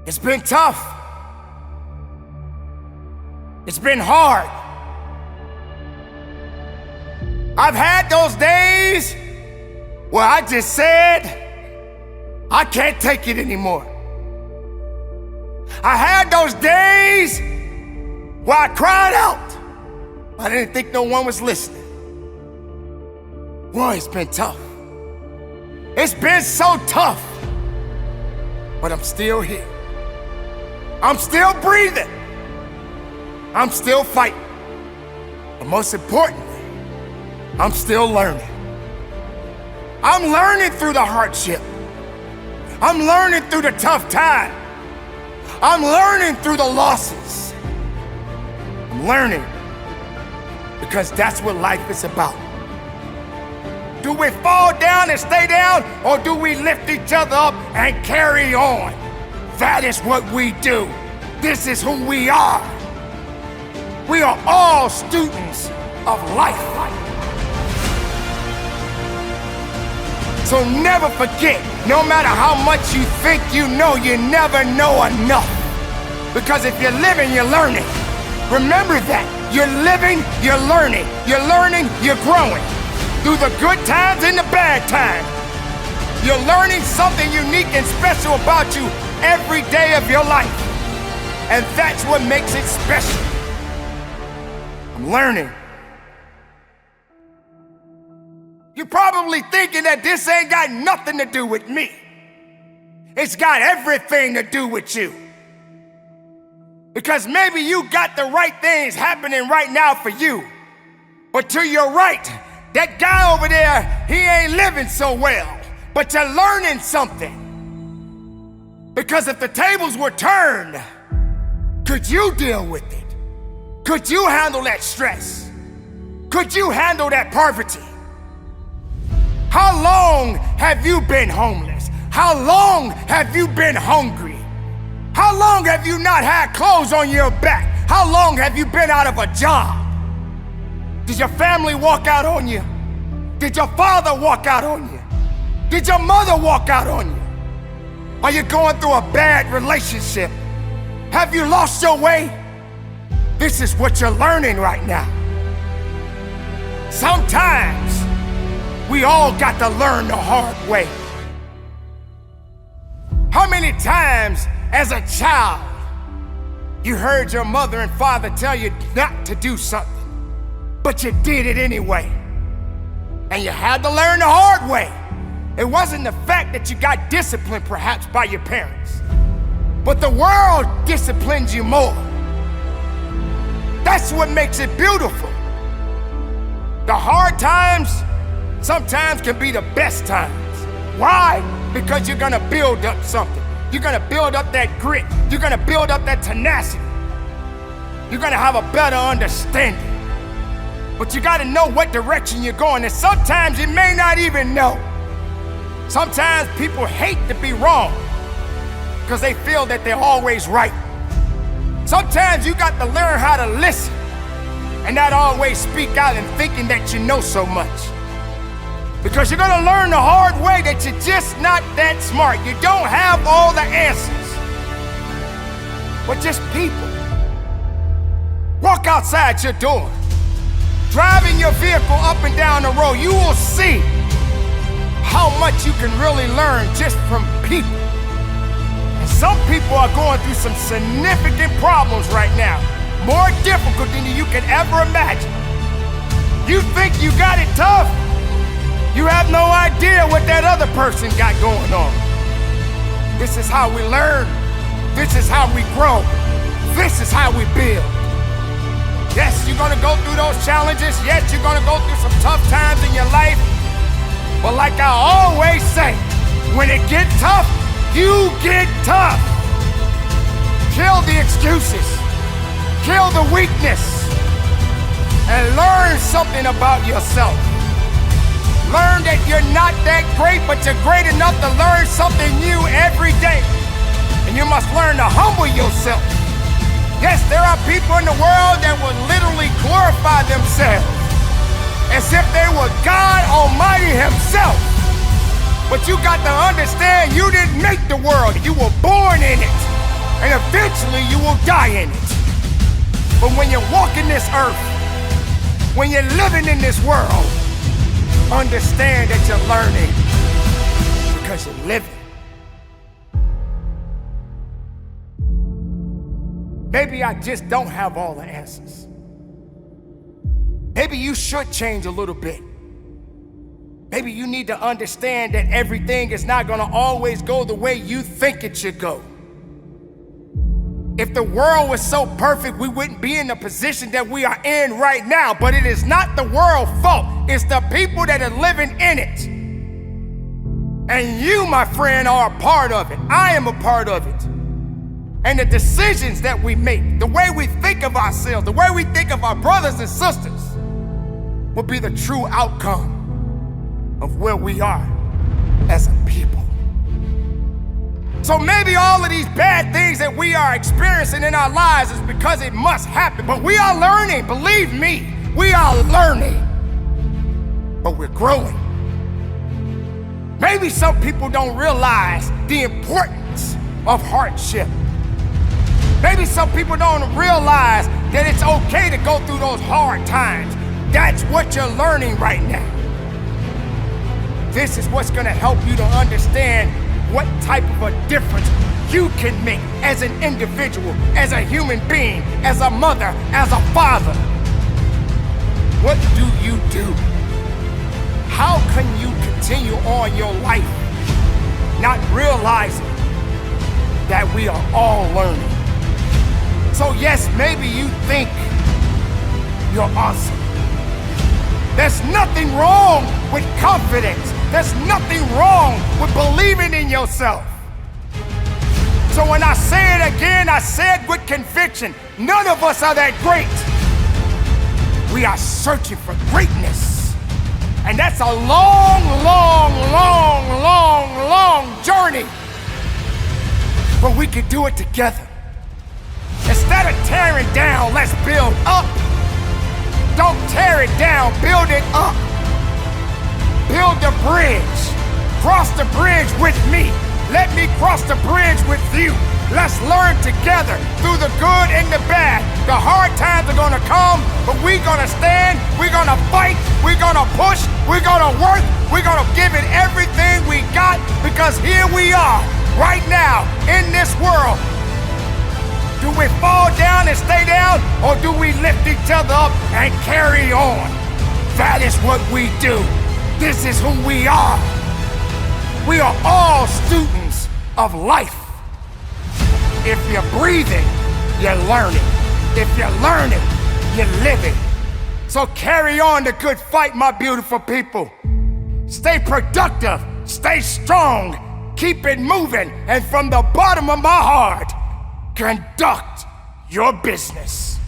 It's been tough. It's been hard. I've had those days where I just said, I can't take it anymore. I had those days where I cried out. I didn't think no one was listening. Boy, it's been tough. It's been so tough. But I'm still here. I'm still breathing. I'm still fighting. But most importantly, I'm still learning. I'm learning through the hardship. I'm learning through the tough time. I'm learning through the losses. I'm learning because that's what life is about. Do we fall down and stay down, or do we lift each other up and carry on? That is what we do. This is who we are. We are all students of life. So never forget, no matter how much you think you know, you never know enough. Because if you're living, you're learning. Remember that. You're living, you're learning. You're learning, you're growing. Through the good times and the bad times. You're learning something unique and special about you every day of your life. And that's what makes it special. I'm learning. You're probably thinking that this ain't got nothing to do with me. It's got everything to do with you. Because maybe you got the right things happening right now for you. But to your right, that guy over there, he ain't living so well. But you're learning something. Because if the tables were turned, could you deal with it? Could you handle that stress? Could you handle that poverty? How long have you been homeless? How long have you been hungry? How long have you not had clothes on your back? How long have you been out of a job? Did your family walk out on you? Did your father walk out on you? Did your mother walk out on you? Are you going through a bad relationship? Have you lost your way? This is what you're learning right now. Sometimes we all got to learn the hard way. How many times as a child you heard your mother and father tell you not to do something, but you did it anyway? And you had to learn the hard way. It wasn't the fact that you got disciplined perhaps by your parents, but the world disciplines you more. That's what makes it beautiful. The hard times sometimes can be the best times. Why? Because you're gonna build up something. You're gonna build up that grit. You're gonna build up that tenacity. You're gonna have a better understanding. But you gotta know what direction you're going, and sometimes you may not even know. Sometimes people hate to be wrong because they feel that they're always right. Sometimes you got to learn how to listen and not always speak out and thinking that you know so much. Because you're gonna learn the hard way that you're just not that smart. You don't have all the answers. But just people. Walk outside your door. Driving your vehicle up and down the road, you will see how much you can really learn just from people. And some people are going through some significant problems right now, more difficult than you can ever imagine. You think you got it tough? You have no idea what that other person got going on. This is how we learn. This is how we grow. This is how we build. Yes, you're gonna go through those challenges. Yes, you're gonna go through some tough times in your life. But like I always say, when it gets tough, you get tough. Kill the excuses. Kill the weakness. And learn something about yourself. Learn that you're not that great, but you're great enough to learn something new every day. And you must learn to humble yourself. Yes, there are people in the world that will literally glorify themselves as if they were God Almighty Himself. But you got to understand, you didn't make the world, you were born in it. and eventually you will die in it. But when you're walking this earth, when you're living in this world, understand that you're learning because you're living. Maybe I just don't have all the answers. Maybe you should change a little bit. Maybe you need to understand that everything is not gonna always go the way you think it should go. If the world was so perfect, we wouldn't be in the position that we are in right now. But it is not the world's fault. It's the people that are living in it. And you, my friend, are a part of it. I am a part of it. And the decisions that we make, the way we think of ourselves, the way we think of our brothers and sisters, will be the true outcome of where we are as a people. So maybe all of these bad things that we are experiencing in our lives is because it must happen. But we are learning, believe me, we are learning. But we're growing. Maybe some people don't realize the importance of hardship. Maybe some people don't realize that it's okay to go through those hard times. That's what you're learning right now. This is what's gonna help you to understand what type of a difference you can make as an individual, as a human being, as a mother, as a father. What do you do? How can you continue on your life not realizing that we are all learning? So yes, maybe you think you're awesome. There's nothing wrong with confidence. There's nothing wrong with believing in yourself. So when I say it again, I say it with conviction. None of us are that great. We are searching for greatness. And that's a long, long, long, long, long journey. But we can do it together. Instead of tearing down, let's build up. Don't tear it down, build it up. Build the bridge. Cross the bridge with me. Let me cross the bridge with you. Let's learn together through the good and the bad. The hard times are gonna come, but we're gonna stand, we're gonna fight, we're gonna push, we're gonna work, we're gonna give it everything we got, because here we are, right now, in this world. Do we fall down and stay down, or do we lift each other up and carry on? That is what we do. This is who we are. We are all students of life. If you're breathing, you're learning. If you're learning, you're living. So carry on the good fight, my beautiful people. Stay productive, stay strong, keep it moving, and from the bottom of my heart, conduct your business.